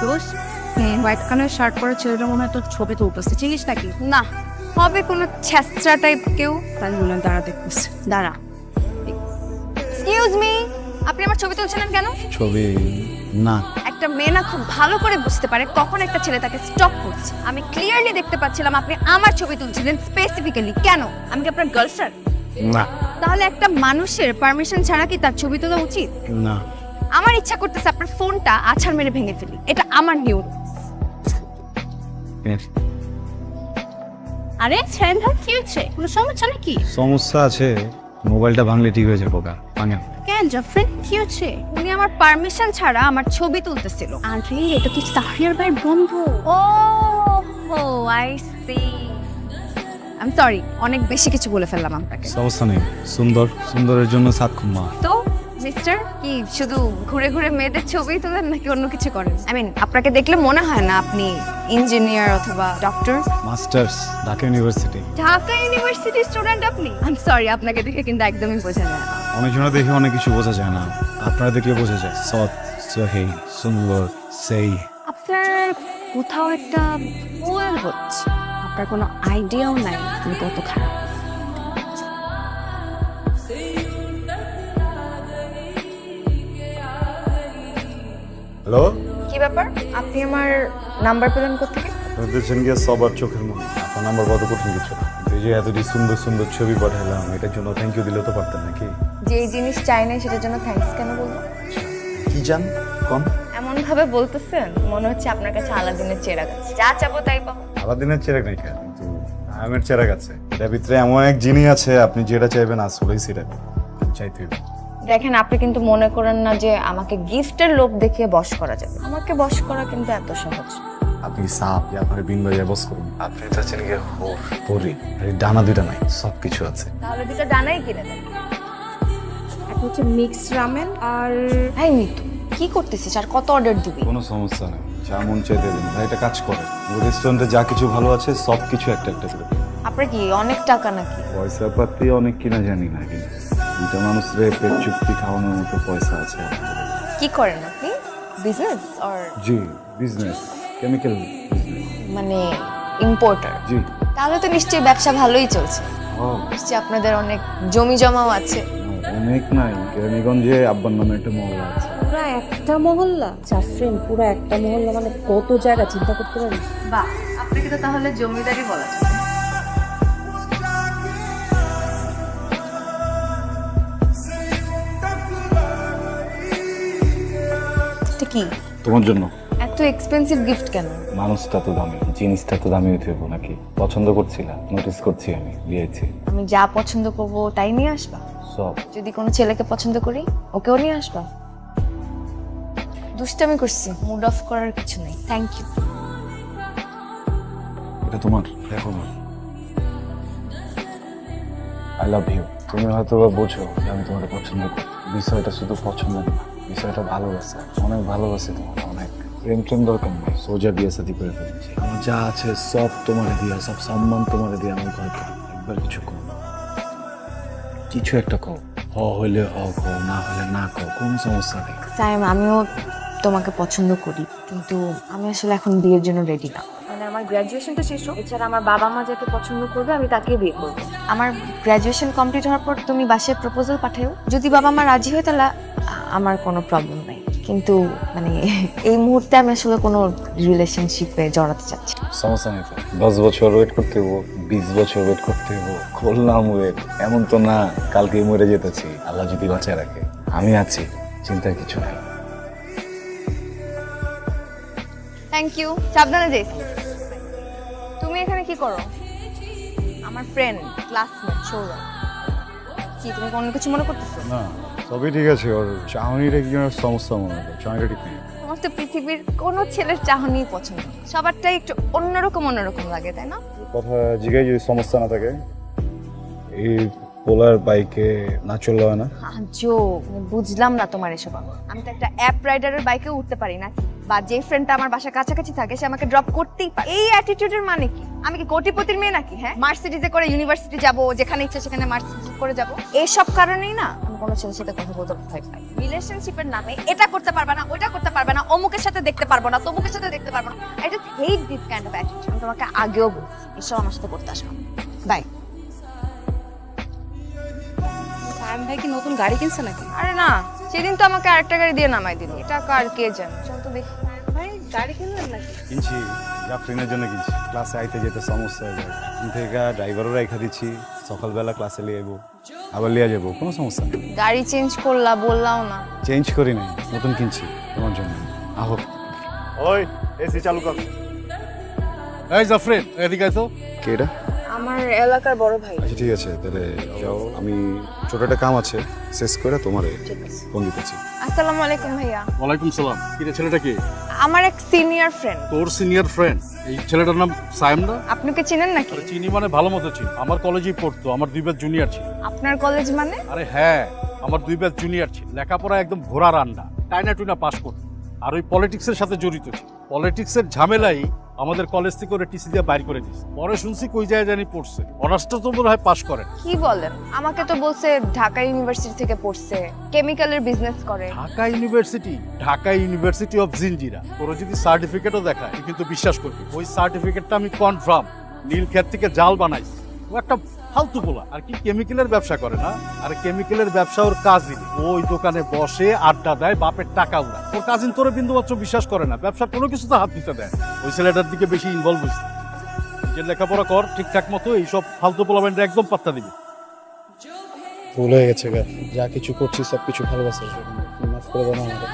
দোষ white colour shirt পরে ছেলেটা মনে হয় তোর ছবি তুলতেছে, চিনিস নাকি? না, হবে কোনো ছেঁচড়া টাইপ কেউ। তাই বললাম দাঁড়া দেখতেছে, দাঁড়া। এক্সকিউজ মি, আপনি আমার ছবি তুলছিলেন কেন? ছবি না, একটা মেয়ে না খুব ভালো করে বুঝতে পারে কখন একটা ছেলে তাকে স্টপ করছে। আমি ক্লিয়ারলি দেখতে পাচ্ছিলাম আপনি আমার ছবি তুলছিলেন স্পেসিফিক্যালি। কেন? আমি কি আপনার গার্লফ্রেন্ড? না, তাহলে একটা মানুষের পারমিশন ছাড়া কি তার ছবি তোলা উচিত? না। আমার ইচ্ছা করতেছে আপনার ফোনটা আছাড় মেরে ভেঙে ফেলি। এটা আমার নিয়ম। আরে ছেলেটা কি হচ্ছে? কোনো সমস্যা নাকি? সমস্যা আছে, মোবাইলটা ভাঙলে ঠিক হয়ে যাবে। ওকা ভাঙা কেন জাফরিন, কি হচ্ছে? উনি আমার পারমিশন ছাড়া আমার ছবি তুলতেছিল। আরে এটা কি সাহিয়ার ভাইয়ের বন্ধু? ও হো, আই সি। আই সরি, অনেক বেশি কিছু বলে ফেললাম আপনাকে। সমস্যা নেই, সুন্দরের জন্য সাত খুম্মা। তো মিস্টার কি শুধু ঘুরে ঘুরে মেয়েদের ছবি তোলেন নাকি অন্য কিছু করেন? আই মিন, আপনাকে দেখলে মনে হয় না আপনি ইঞ্জিনিয়ার অথবা doctor. Masters Dhaka university. Dhaka university student আপনি? আই এম সরি, আপনাকে দেখে কিন্তু একদমই বোঝা যায় না। অনেকজনে দেখে অনেক কিছু বোঝা যায় না, আপনারা দেখলে বোঝা যায়। সৎ, সহি, সুন্দর, সেই। আপনার কোথাও একটা ভুল হচ্ছে। আপনার কোনো আইডিয়াও নাই তুমি কত খারাপ। হ্যালো, কি ব্যাপার? আপনি আমার নাম্বার পেলেন কোত্থেকে? আপনার দেখছেন গিয়ে সবার চোখের মনে। আপনার নাম্বার কত কঠিন কিছু না। এই যে এতটি সুন্দর সুন্দর ছবি পাঠাইলাম, এটার জন্য থ্যাংক ইউ দিলে তো পারতেন নাকি? যে জিনিস চাই না সেটার জন্য থ্যাঙ্কস কেন বলবো? কি জান কম? এমন ভাবে বলতেছেন মনে হচ্ছে আপনার কাছে আলাদিনের চেরাগ আছে, যা চাবো তাই পাবো। আলাদিনের চেরাগ নাই কেন, কিন্তু আমের চেরাগ আছে। এটার ভিতরে এমন এক জিনিস আছে, আপনি যেটা চাইবেন আসলেই সেটা চাইতে হবে। দেখেন, আপনি কিন্তু মনে করেন না যে আমাকে গিফটের লোভ দেখিয়ে বশ করা যাবে। আমাকে বশ করা কিন্তু এত সহজ না। আপনি সাপ যে আপনার বিন বাজায় বস করুন, আপনি চাচ্ছেন গিয়ে পরি, এই ডানা দুইটা নাই, সব কিছু আছে। তাহলে দুটো ডানাই কিনে দেন। একটা হচ্ছে মিক্সড রামেন আর ভাই মিতু, কি করতেছিস? আর কত অর্ডার দিবি? কোনো সমস্যা নেই, যা মন চাইতে দিন। ভাই একটা কাজ করে, ওই রেস্টুরেন্টে যা কিছু ভালো আছে সব কিছু একটা একটা করে দিন। আপনার কি অনেক টাকা নাকি? পয়সা পাতি অনেক কিনা জানি না, কিন্তু দুইটা মানুষরে পেট চুক্তি খাওয়ানোর মতো পয়সা আছে। কি করেন আপনি? Business or G, business, chemical business. মানে ইম্পোর্টার? জি। তাহলে তো নিশ্চয়ই ব্যবসা ভালোই চলছে। ও, নিশ্চয়ই আপনাদের অনেক জমি জমাও আছে। অনেক নাই, কেরানীগঞ্জে আব্বার নামে একটা মহল্লা আছে। পুরা একটা মহল্লা? জাফরিন, পুরা একটা মহল্লা মানে কত জায়গা চিন্তা করতে পারিস? বাহ, আপনাকে তো তাহলে জমিদারি বলা যায়। এটা কি? তোমার জন্য। এত এক্সপেন্সিভ গিফট কেন? মানুষটা তো দামি, জিনিসটা তো দামি হতে হবে নাকি? পছন্দ করছিলা, নোটিস করছি আমি, দিয়েছি। আমি যা পছন্দ করবো তাই নিয়ে আসবা? সব। যদি কোনো ছেলেকে পছন্দ করি ওকেও নিয়ে আসবা? দুষ্টামি করছি, মুড অফ করার কিছু নেই। Thank you. এটা তোমার, দেখো না। I love you. তুমি হয়তো বা বোঝো যে আমি তোমাকে পছন্দ করি। বিষয়টা শুধু পছন্দ না, বিষয়টা ভালোবাসা। অনেক ভালোবাসি তোমার, অনেক। প্রেম প্রেম দরকার নেই, সোজা বিয়ে শাদী করে ফেলেছি। আমার যা আছে সব তোমারে দিয়া, সব সম্মান তোমারে দিয়ে আমার ঘরে। একবার কিছু কো, কিছু একটা কো। হ হইলে হ কো, না হলে না কো, কোনো সমস্যা নেই। সাইম, আমিও তোমাকে পছন্দ করি, কিন্তু আমি আসলে এখন বিয়ের জন্য রেডি না। মানে আমার গ্র্যাজুয়েশনটা শেষ হোক, এছাড়া আমার বাবা মা যাকে পছন্দ করবে আমি তাকে বিয়ে করবো। আমার গ্র্যাজুয়েশন কমপ্লিট হওয়ার পর তুমি বাসায় প্রপোজাল পাঠাও, যদি বাবা মা রাজি হয় তাহলে আমার কোনো প্রবলেম নাই। কিন্তু মানে এই মুহূর্তে আমি আসলে কোনো রিলেশনশিপে জড়াতে চাচ্ছি। সমস্যা নেই, 10 বছর ওয়েট করতে হবো, 20 বছর ওয়েট করতে হবো, করলাম ওয়েট। এমন তো না কালকে মরে যেতেছি, আল্লাহ যদি বাঁচায় রাখে। আমি আছি, চিন্তার কিছু নাই। থ্যাংক ইউ, সাবধানে যাইস। তুমি এখানে কি করো? আমার ফ্রেন্ড, ক্লাসমেট সৌরভ। কি তুমি কোনো কিছু মনে করতেছো? না, সবই ঠিক আছে। ওর চাহনিটা কি সমস্যা মনে হয়, চাহনিটা ঠিক নেই। তোমার তো পৃথিবীর কোনো ছেলের চাহনি পছন্দ না। সবারটাই একটু অন্যরকম অন্যরকম লাগে, তাই না? কথা জিগাই যদি সমস্যা না থাকে, এই পোলার বাইকে না চললে হয় না? জো, বুঝলাম না তোমার এসব। আমি তো একটা অ্যাপ রাইডারের বাইকেও উঠতে পারি না, বা যে ফ্রেন্ডটা আমার বাসার কাছাকাছি থাকে সে আমাকে ড্রপ করতেই পারে। এই অ্যাটিটিউডের মানে কি? আমি কি কোটিপতির মেয়ে নাকি? হ্যাঁ, মার্সিডিজে করে ইউনিভার্সিটি যাব, যেখানে ইচ্ছা সেখানে মার্সিডিজ করে যাব। এইসব কারণেই না আমি কোনো ছেলের সাথে কথা বলতে ভয় পাই। রিলেশনশিপের নামে এটা করতে পারবে না, ওটা করতে পারবে না, অমুকের সাথে দেখতে পারবো না, তমুকের সাথে দেখতে পারবো না। I just hate this kind of attitude. আমি তোমাকে আগেও বলছি এসব আমার সাথে করতে আসবে না। বাই। সায়ন ভাই কি নতুন গাড়ি কিনছে নাকি? আরে না, সেদিন তো আমাকে আরেকটা গাড়ি দিয়ে নামাই দিল। এটা কার কে জানে? চল তো দেখি। ভাই গাড়ি কিনলেন নাকি? কিনছি, জাফরিনের জন্য কিনছি। ক্লাসে আইতে যেতে সমস্যা হয়ে যায়, এখান থেকে ড্রাইভারও রেখা দিচ্ছি। সকালবেলা ক্লাসে নিয়ে যাবো, আবার লিয়ে যাবো, কোনো সমস্যা নেই। গাড়ি চেঞ্জ করলা বললাও না। চেঞ্জ করি নাই, নতুন কিনছি তোমার জন্য। আহো। ওই এসি চালু কর। এই জাফরিন, এদিকে আয় তো। কে এটা? আমার এলাকার বড় ভাই। আচ্ছা ঠিক আছে, তাহলে যাও, আমি ছোট একটা কাম আছে, শেষ করে তোমারে ফোন দিতেছি। আসসালামু আলাইকুম ভাইয়া। ওয়ালাইকুম সালাম। কি রে, ছেলেটা কি? আমার এক সিনিয়র ফ্রেন্ড। তোর সিনিয়র ফ্রেন্ড? এই ছেলেটার নাম সায়েম না? আপনি কি চিনেন নাকি? আরে চিনি মানে ভালো মতো চিনি, আমার কলেজেই পড়তো, আমার 2 ব্যাচ জুনিয়র ছিল। আপনার কলেজ মানে? আরে হ্যাঁ, আমার 2 ব্যাচ জুনিয়র ছিল। লেখাপড়া একদম ঘোড়ার আন্ডা, টাইনা টুইনা পাস করতো। আর ওই পলিটিক্সের সাথে জড়িত ছিল। পলিটিক্সের ঝামেলাই আমাদের কলেজ থেকে ওরা টিসি দিয়ে বাইর করে দিয়েছে। পরে শুনছি কই যায় জানি পড়ছে, অনার্সটা তো মনে হয় পাস করে। কি বলেন? আমাকে তো বলছে ঢাকা ইউনিভার্সিটি থেকে পড়ছে, কেমিক্যালের বিজনেস করে। Dhaka university? Dhaka university of Jinjira. তোর যদি সার্টিফিকেটও দেখায় তুই কিন্তু বিশ্বাস করবি, ওই সার্টিফিকেটটা আমি কনফার্ম নীল ক্ষেত থেকে জাল বানাইছি। ও একটা ফালতু বলা। আর কি কেমিক্যালের ব্যবসা করে না? আর কেমিক্যালের ব্যবসা ওর কাজিন। ওই দোকানে বসে আড্ডা দেয়, বাপের টাকা উড়ায়। ওর কাজিন তোরে বিন্দু মাত্র বিশ্বাস করে না, ব্যবসার কোনো কিছুতে হাত দিতে দেয়। ওই ছেলেটার দিকে বেশি ইনভলভ হয়েছে। নিজের লেখাপড়া কর ঠিকঠাক মতো, এইসব ফালতু পোলামেন্টে একদম পাত্তা দিবি। ভুল হয়ে গেছে গা, যা কিছু করছি সব কিছু ভালোবাসার জন্য। মাফ করে দাও না আমাকে।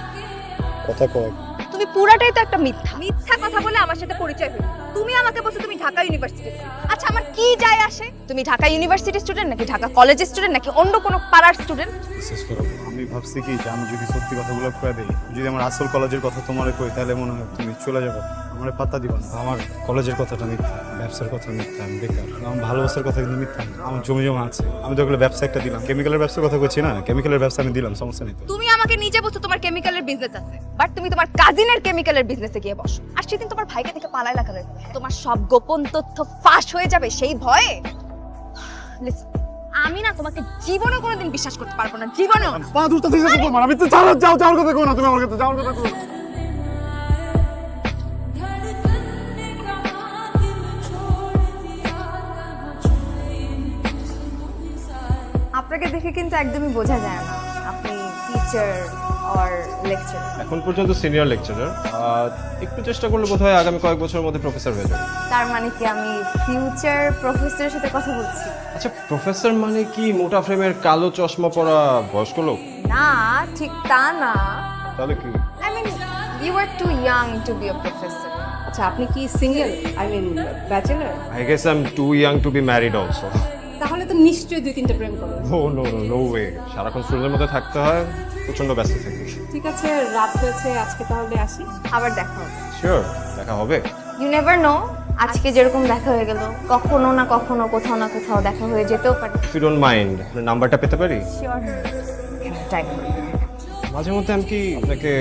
কথা কয় তুমি পুরাটাই তো একটা মিথ্যা মিথ্যা কথা বলে আমার সাথে পরিচয় হলো। তুমি আমাকে বলছো তুমি ঢাকা ইউনিভার্সিটি। আচ্ছা আমার কি যায় আসে? তুমি ঢাকা ইউনিভার্সিটি স্টুডেন্ট নাকি ঢাকা কলেজের স্টুডেন্ট নাকি অন্য কোনো পাড়ার স্টুডেন্ট? বিশেষ করে আমি ভাবছি কি যে আমি যদি সত্যি কথাগুলো কয়ে দিই, যদি আমার আসল কলেজের কথা তোমার কই, তাহলে মনে হয় তুমি চলে যাবে, আমার পাত্তা দিবা না। আমার কলেজের কথাটা মিথ্যা, ব্যবসার কথা মিথ্যা, আমি বেকার। আমার ভালোবাসার কথা কিন্তু মিথ্যা না। আমার জমি জমা আছে, আমি তো ওগুলো ব্যবসা একটা দিলাম। কেমিক্যালের ব্যবসার কথা বলছি না, কেমিক্যালের ব্যবসা আমি দিলাম, সমস্যা নেই তো। তুমি আমাকে নিজে বলছো তোমার কেমিক্যালের বিজনেস আছে, বাট তুমি তোমার কাজিনের কেমিক্যালের বিজনেসে গিয়ে বসো। আর সেদিন তোমার ভাইকে থেকে পালাই লাগালে তোমার সব গোপন তথ্য ফাঁস হয়ে যাবে সেই ভয়ে। Listen, আমি না তোমাকে জীবনে কোনোদিন বিশ্বাস করতে পারবো না, জীবনেও না। পা দুটো থেকে আমি তো যাও যাও যাওয়ার কথা কো না, তুমি আমার কাছে যাওয়ার কথা কো। আপনাকে দেখে কিন্তু একদমই বোঝা যায় না আপনি টিচার অর লেকচারার। এখন পর্যন্ত সিনিয়র লেকচারার, একটু চেষ্টা করলে বোধহয় আগামী কয়েক বছরের মধ্যে প্রফেসর হয়ে যাবে। তার মানে কি আমি ফিউচার প্রফেসরের সাথে কথা বলছি? আচ্ছা, প্রফেসর মানে কি মোটা ফ্রেমের কালো চশমা পরা বয়স্ক লোক? না, ঠিক তা না। তাহলে কি? I mean you are too young to be a professor. আচ্ছা আপনি কি single, I mean bachelor? I guess I am too young to be married also. তাহলে তো নিশ্চয়ই 2-3টা প্রেম করো। No no no no way, সারাক্ষণ স্টুডেন্টের মধ্যে থাকতে হয়, প্রচন্ড ব্যস্ত থাকি। ঠিক আছে, রাত হয়েছে, আজকে তাহলে আসি। আবার দেখা হবে। শিওর, দেখা হবে। ইউ নেভার নো, আজকে যেরকম দেখা হয়ে গেল কখনো না কখনো কোথাও না কোথাও দেখা হয়ে যেতেও পারে। ইফ ইউ ডোন্ট মাইন্ড, আপনার নাম্বারটা পেতে পারি? Sure, time. মাঝে মধ্যে আমি কি আপনাকে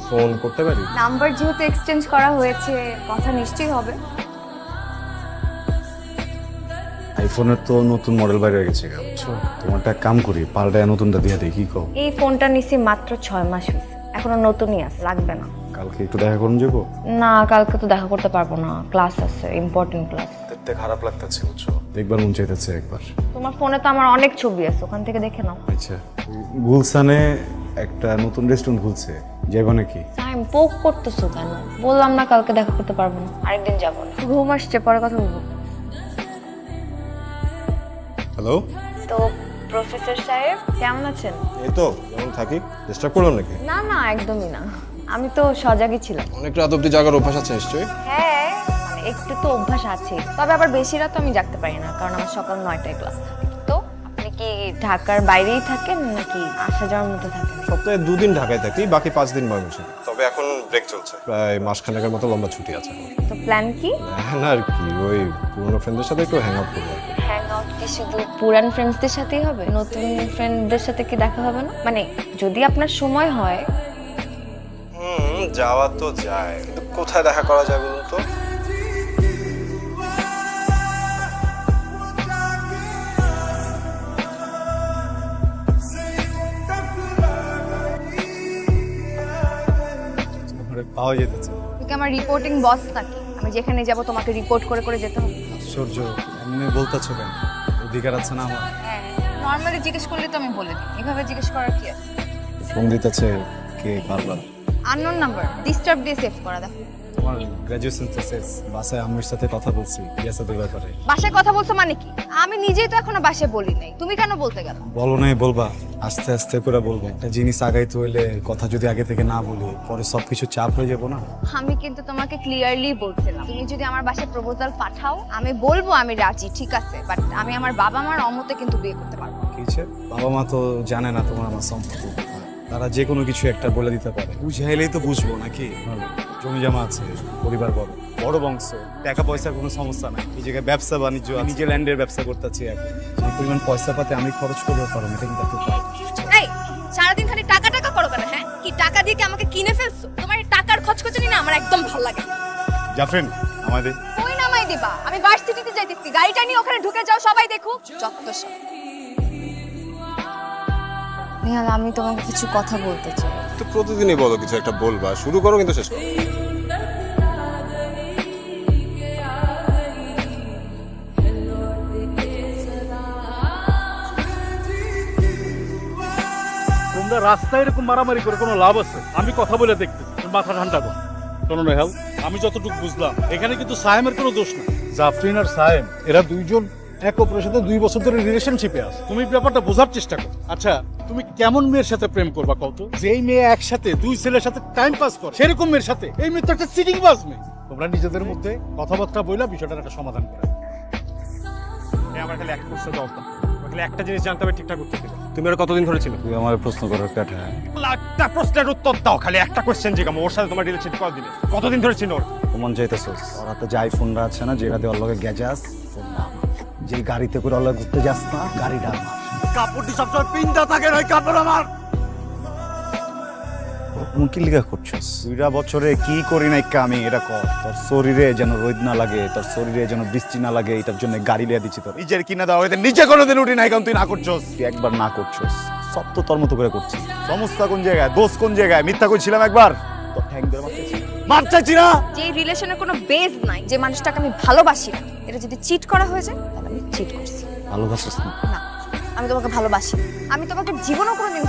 ফোন করতে পারি? নাম্বার যেহেতু এক্সচেঞ্জ করা হয়েছে, কথা নিশ্চয়ই হবে। আইফোনের তো নতুন মডেল বাইরে গেছে গা, বুঝছো? তোমারটা এক কাম করি, পাল্টায় নতুনটা দিয়ে দেখি কও। এই ফোনটা নিছি মাত্র 6 মাস হয়েছে, এখনো নতুনই আছে, লাগবে না। কালকে একটু দেখা করুন যাবো। না, কালকে তো দেখা করতে পারবো না, ক্লাস আছে, ইম্পর্টেন্ট ক্লাস। দেখতে খারাপ লাগতেছে, বুঝছো? দেখবার মন চাইতেছে একবার। তোমার ফোনে তো আমার অনেক ছবি আছে, ওখান থেকে দেখে নাও। আচ্ছা, গুলশানে একটা নতুন রেস্টুরেন্ট খুলছে, যাইবা নাকি? টাইম পোক করতেছো কেন? বললাম না কালকে দেখা করতে পারবো না, আরেকদিন যাবো না। ঘুম আসছে, পরে কথা বলবো। হ্যালো, তো প্রফেসর সাহেব কেমন আছেন? এই তো যেমন থাকি। ডিস্টার্ব করলাম নাকি? না না, একদমই না, আমি তো সজাগই ছিলাম। অনেক রাত অব্দি জাগার অভ্যাস আছে নিশ্চয়ই? হ্যাঁ, মানে একটু তো অভ্যাস আছে, তবে আবার বেশি রাত আমি জাগতে পারি না, কারণ আমার সকাল 9টায় ক্লাস থাকে। তো আপনি কি ঢাকার বাইরেই থাকেন নাকি আসা যাওয়ার মধ্যে থাকেন? সপ্তাহে 2 দিন ঢাকায় থাকি, বাকি 5 দিন ময়মনসিংহে। তবে এখন ব্রেক চলছে, প্রায় মাসখানেকের মতো লম্বা ছুটি আছে আমার। তো প্ল্যান কি? না আর কি, ওই পুরোনো ফ্রেন্ডদের সাথে একটু হ্যাং আউট করবো আর কি। হ্যাং আউট কি শুধু পুরান ফ্রেন্ডসদের সাথেই হবে? নতুন ফ্রেন্ডদের সাথে কি দেখা হবে না? মানে যদি আপনার সময় হয়। যাওয়া তো যায়, কিন্তু কোথায় দেখা করা যায় বলুন তো? আমার পাওয়া যেতেছে। তুমি আমার রিপোর্টিং বস নাকি? আমি যেখানে যাব তোমাকে রিপোর্ট করে করে যেতে হবে? আশ্চর্য, এমনি বলতেছো কেন? অধিকার আছে না আমার? হ্যাঁ, নর্মালি জিজ্ঞেস করলে তো আমি বলে দিই, এভাবে জিজ্ঞেস করার কি আছে? ফোন দিতেছে কে বারবার? আননোন নাম্বার, ডিস্টার্ব দিয়ে সেভ করা দেখো। তোমার গ্র্যাজুয়েশন তো শেষ, বাসায় আম্মুর সাথে কথা বলছি ইয়াসাদের ব্যাপারে। বাসায় কথা বলছো মানে কি? আমি নিজেই তো এখনো বাসায় বলি নাই, তুমি কেন বলতে গেল? বলো নাই বলবা, আস্তে আস্তে করে বলবো। একটা জিনিস আগাইতে হইলে কথা যদি আগে থেকে না বলি পরে সবকিছু চাপ হয়ে যাবো না। আমি কিন্তু তোমাকে ক্লিয়ারলি বলছিলাম, তুমি যদি আমার বাসায় প্রপোজাল পাঠাও আমি বলবো আমি রাজি, ঠিক আছে, বাট আমি আমার বাবা মার অমতে কিন্তু বিয়ে করতে পারবো না। কি হচ্ছে? বাবা মা তো জানে না তোমার আমার সম্পর্ক, তারা যে কোনো কিছু একটা বলে দিতে পারে, বুঝাইলেই তো বুঝবো নাকি? জমি জমা আছে, পরিবার বড়, বড় বংশ, টাকা পয়সার কোনো সমস্যা নাই। এই জায়গায় ব্যবসা বাণিজ্য, আমি যে ল্যান্ডের ব্যবসা করতেছি এখন, যে পরিমাণ পয়সা পাতে আমি খরচ করতে পারবো এটা কিন্তু একটু পাই। এই সারাদিন খালি টাকা টাকা করো কেন? হ্যাঁ, কি টাকা দিয়ে কি আমাকে কিনে ফেলছো? তোমার এই টাকার খচখচানি না আমার একদম ভালো লাগে না। জাফরিন আমাদের কই নামাই দিবা? আমি ভার্সিটিতে যাইতেছি, গাড়িটা নিয়ে ওখানে ঢুকে যাও, সবাই দেখুক। যত্তসব। নিহাল, আমি তোমাকে কিছু কথা বলতে চাই। তো প্রতিদিনই বলো কিছু একটা বলবা, শুরু করো কিন্তু শেষ করো। তোমরা রাস্তায় এরকম মারামারি করে কোনো লাভ আছে? আমি কথা বলে দেখতে, মাথা ঠান্ডা কর। শোনো নেহাল, আমি যতটুকু বুঝলাম এখানে কিন্তু সায়েমের কোনো দোষ না। জাফরিন আর সায়েম এরা দুইজন এক অপরের সাথে 2 বছর ধরে রিলেশনশিপে আছে। তুমি ব্যাপারটা বোঝার চেষ্টা করো। আচ্ছা, তুমি কেমন মেয়ের সাথে প্রেম করবা কত? যেই মেয়ে একসাথে 2 ছেলের সাথে টাইম পাস করে সেরকম মেয়ের সাথে? এই মেয়ে তো একটা চিটিং বাজ মেয়ে। তোমরা নিজেদের মধ্যে কথাবার্তা বইলা বিষয়টার একটা সমাধান করে। আমার খালি এক প্রশ্ন জবাব দাও, খালি একটা জিনিস জানতে হবে ঠিকঠাক উত্তর দিবে। তুমি আর কতদিন ধরে ছিল? তুই আমার প্রশ্ন করার কাটা। লাখটা প্রশ্নের উত্তর দাও, খালি একটা কোশ্চেন জিজ্ঞাসা। ওর সাথে তোমার রিলেশন কতদিন কতদিন ধরে ছিল? ওর প্রমাণ চাইতেছস? ওর হাতে যে আইফোনটা আছে না, যেটা দিয়ে ওর লগে গেজাস, ফোনটা আমার। যে গাড়িতে করে ওর লগে ঘুরতে যাস না, গাড়িটা আমার। কাপড়টি সবসময় পিনটা থাকে, ওই কাপড় আমার। তুমি কি লিগা করছস? 2 বছরে কি করি নাই আমি, এটা কর। তোর শরীরে যেন রোদ না লাগে, তোর শরীরে যেন বৃষ্টি না লাগে, এটার জন্য গাড়ি লিয়া দিচ্ছি তোর। নিজের কিনা দাও, এতে নিচে কোনোদিন উঠি নাই, কারণ তুই না করছস। তুই একবার না করছস, সব তো তোর মতো করে করছিস। সমস্যা কোন জায়গায়, দোষ কোন জায়গায়? মিথ্যা কইছিলাম একবার, তোর ঠ্যাং ধরে মারতেছিস। মার চাইছি না। যে রিলেশনের কোনো বেজ নাই, যে মানুষটাকে আমি ভালোবাসি না, এটা যদি চিট করা হয়ে যায় তাহলে আমি চিট করছি। ভালোবাসিস না? না, আমি তোমাকে ভালোবাসি। আমি তোমাকে জীবনও কোনোদিন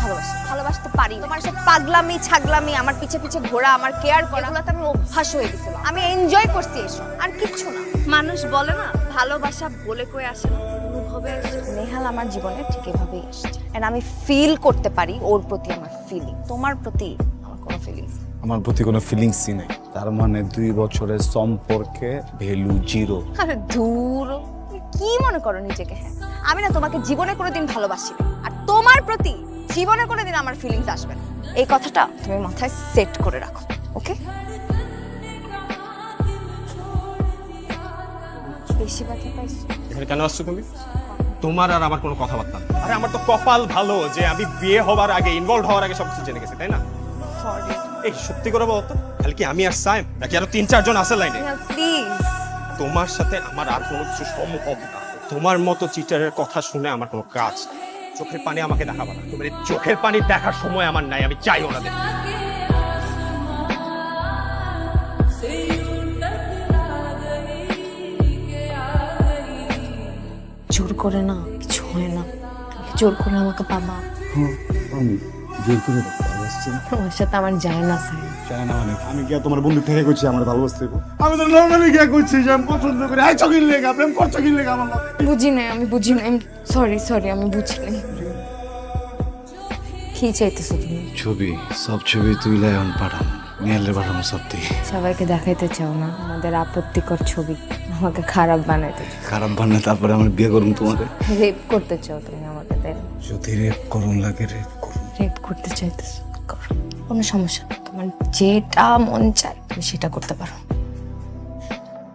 ভালোবাসতে পারি। তোমার সব পাগলামি ছাগলামি, আমার পিছে পিছে ঘোরা, আমার কেয়ার করা, এগুলোতে আমি অভ্যাস হয়ে গেছিল। আমি এনজয় করছি এসব, আর কিচ্ছু না। মানুষ বলে না ভালোবাসা বলে কয়ে আসে না, অনুভবে আসে। নেহাল আমার জীবনে ঠিক এভাবেই আসছে, এন্ড আমি ফিল করতে পারি ওর প্রতি আমার ফিলিং। তোমার প্রতি আমার কোনো ফিলিংস। আমার প্রতি কোনো ফিলিংসই নাই। তার মানে 2 বছরের সম্পর্কে ভ্যালু 0। আরে দূর, তুমি কি মনে করো নিজেকে? হ্যাঁ, আমি না তোমাকে জীবনে কোনোদিন ভালোবাসি না, আর তোমার প্রতি জীবনে কোনোদিন আমার ফিলিংস আসবে না। এই কথাটা তুমি মাথায় সেট করে রাখো, ওকে? বেশি ব্যথা পাইছো? এখানে কেন আসছো তুমি? তোমার আর আমার কোনো কথাবার্তা নেই। আরে আমার তো কপাল ভালো যে আমি বিয়ে হওয়ার আগে, ইনভলভ হওয়ার আগে সবকিছু জেনে গেছি, তাই না? সরি। এই সত্যি করে বলো তো, খালি কি আমি আর সায়েম, নাকি আরো 3-4 জন আছে লাইনে? প্লিজ। তোমার সাথে আমার আর কোনো কিছু সম্ভব না। তোমার মতো চিটারের কথা শুনে আমার কোনো কাজ নেই। চোখের পানি আমাকে দেখাবা না। তোমার এই চোখের পানি দেখার সময় আমার নাই, আমি চাইও না দেখতে। জোর করে না কিছু হয় না, তুমি জোর করে আমাকে পাবা। আমি জোর করে ভালোবাসছি না। তোমার সাথে আমার যায় না স্যার। চাই না মানে আমি গিয়া তোমার বন্ধু থেকে করছি আমার ভালোবাসতে। আমি তো নর্মালি গিয়া করছি যে আমি পছন্দ করি। আই চকির লেগা প্রেম করছো কি লেগা আমার লগে? বুঝি নাই, আমি বুঝি নাই। সরি আমি বুঝি নাই। কি চাইতেছো তুমি? ছবি, সব ছবি তুই লায়ন পাঠান, নিয়ালে পাঠানো সব তুই। সবাইকে দেখাইতে চাও না আমাদের আপত্তিকর ছবি, আমাকে খারাপ বানাইতে চাও, খারাপ বান্না, তারপরে আমি বিয়ে করুন তোমাকে। রেপ করতে চাও তুমি আমাকে, তাই না? যদি রেপ করুন লাগে রেপ করুন। রেপ করতে চাইতেছো, করো, কোনো সমস্যা না। তোমার যেটা মন চায় তুমি সেটা করতে পারো।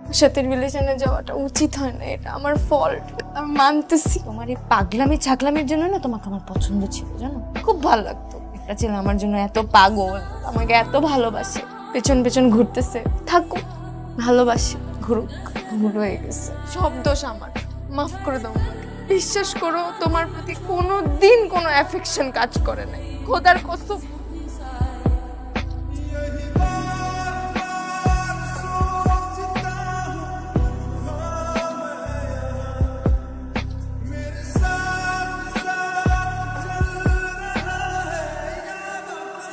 ওর সাথে রিলেশনে যাওয়াটা উচিত হয় না, এটা আমার ফল্ট, আমি মানতেছি। তোমার এই পাগলামি ছাগলামির জন্য না তোমাকে আমার পছন্দ ছিল, জানো? খুব ভালো লাগতো। একটা ছেলে আমার জন্য এত পাগল, আমাকে এত ভালোবাসে, পেছন পেছন ঘুরতেছে, থাকুক, ভালোবাসে, ঘুরুক। ভুল হয়ে গেছে, সব দোষ আমার, মাফ করে দাও আমাকে। বিশ্বাস করো তোমার প্রতি কোনো দিন কোনো অ্যাফেকশন কাজ করে নাই, খোদার কসম।